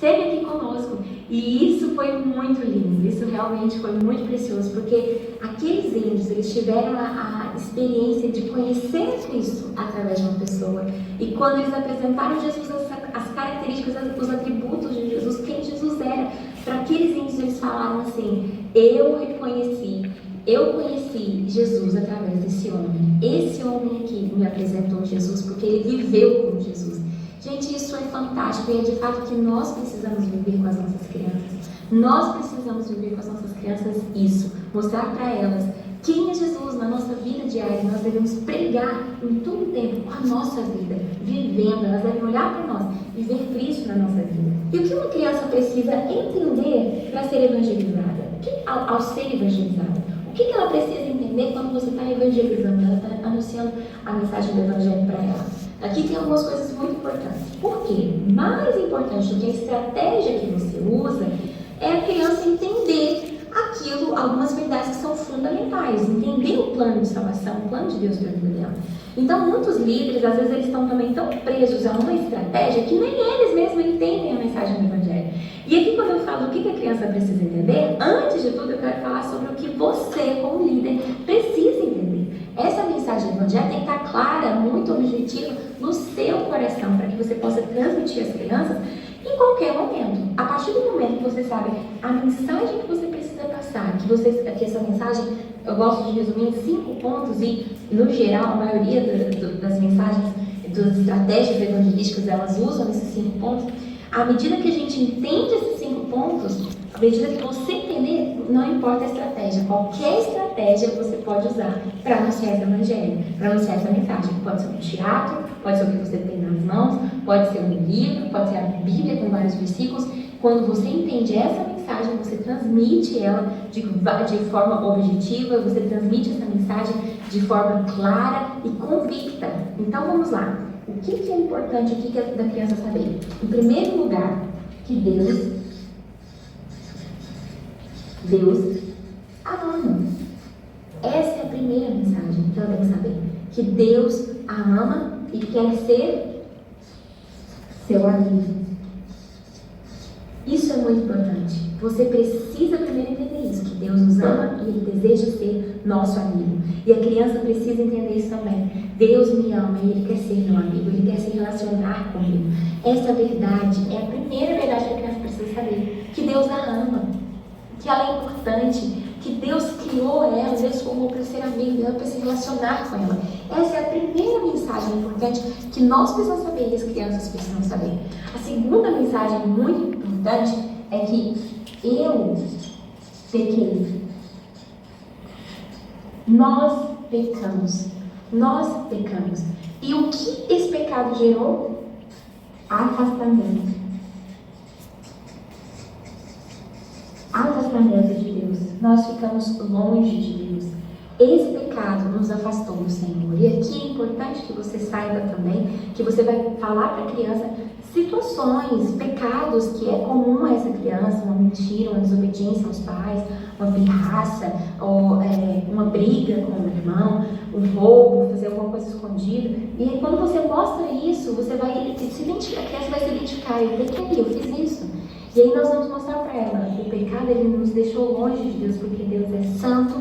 esteve aqui conosco. E isso foi muito lindo, isso realmente foi muito precioso, porque aqueles índios, eles tiveram a experiência de conhecer Cristo através de uma pessoa. E quando eles apresentaram Jesus, as características, os atributos de Jesus, quem Jesus era, para aqueles índios eles falaram assim: eu conheci Jesus através desse homem. Esse homem aqui me apresentou Jesus porque ele viveu com Jesus. Gente, isso é fantástico e é de fato que nós precisamos viver com as nossas crianças. Nós precisamos viver com as nossas crianças isso, mostrar para elas quem é Jesus na nossa vida diária. Nós devemos pregar em todo o tempo com a nossa vida, vivendo. Elas devem olhar para nós e ver Cristo na nossa vida. E o que uma criança precisa entender para ser evangelizada? Ao ser evangelizada? O que ela precisa entender quando você está evangelizando, ela está anunciando a mensagem do Evangelho para ela? Aqui tem algumas coisas muito importantes. Por quê? Mais importante do que a estratégia que você usa é a criança entender algumas verdades que são fundamentais, entender o plano de salvação, o plano de Deus para a vida dela. Então, muitos líderes, às vezes, eles estão também tão presos a uma estratégia que nem eles mesmos entendem a mensagem do Evangelho. E aqui, quando eu falo o que a criança precisa entender, antes de tudo, eu quero falar sobre o que você, como líder, precisa entender. Essa mensagem do Evangelho tem que estar clara, muito objetiva, no seu coração, para que você possa transmitir às crianças em qualquer momento. A partir do momento que você sabe a mensagem que você precisa passar, que essa mensagem, eu gosto de resumir em 5 pontos e, no geral, a maioria das mensagens, das estratégias evangelísticas, elas usam esses 5 pontos. À medida que a gente entende esses 5 pontos, à medida que você entender, não importa a estratégia, qualquer estratégia você pode usar para anunciar esse evangelho, para anunciar essa mensagem. Pode ser um teatro, pode ser o que você tem nas mãos, pode ser um livro, pode ser a Bíblia com vários versículos. Quando você entende essa mensagem, você transmite ela de forma objetiva, você transmite essa mensagem de forma clara e convicta. Então vamos lá. O que é importante, o que é da criança saber? Em primeiro lugar, que Deus a ama. Essa é a primeira mensagem que ela tem que saber. Que Deus a ama e quer ser seu amigo. Isso é muito importante. Você precisa primeiro entender isso, que Deus nos ama e Ele deseja ser nosso amigo. E a criança precisa entender isso também. Deus me ama e Ele quer ser meu amigo, Ele quer se relacionar comigo. Essa verdade é a primeira verdade que a criança precisa saber. Que Deus a ama, que ela é importante, que Deus criou ela, Deus formou para ser amigo dela, para se relacionar com ela. Essa é a primeira mensagem importante que nós precisamos saber e as crianças precisam saber. A segunda mensagem muito importante é que eu pequei. Nós pecamos. E o que esse pecado gerou? Afastamento de Deus. Nós ficamos longe de Deus. Esse pecado nos afastou do Senhor. E aqui é importante que você saiba também, que você vai falar para a criança situações, pecados que é comum a essa criança, uma mentira, uma desobediência aos pais, uma pirraça, ou uma briga com o irmão, um roubo, fazer alguma coisa escondida. E aí, quando você mostra isso, você vai se identificar, a criança vai se identificar, eu pequei, eu fiz isso. E aí nós vamos mostrar para ela, o pecado ele nos deixou longe de Deus, porque Deus é santo.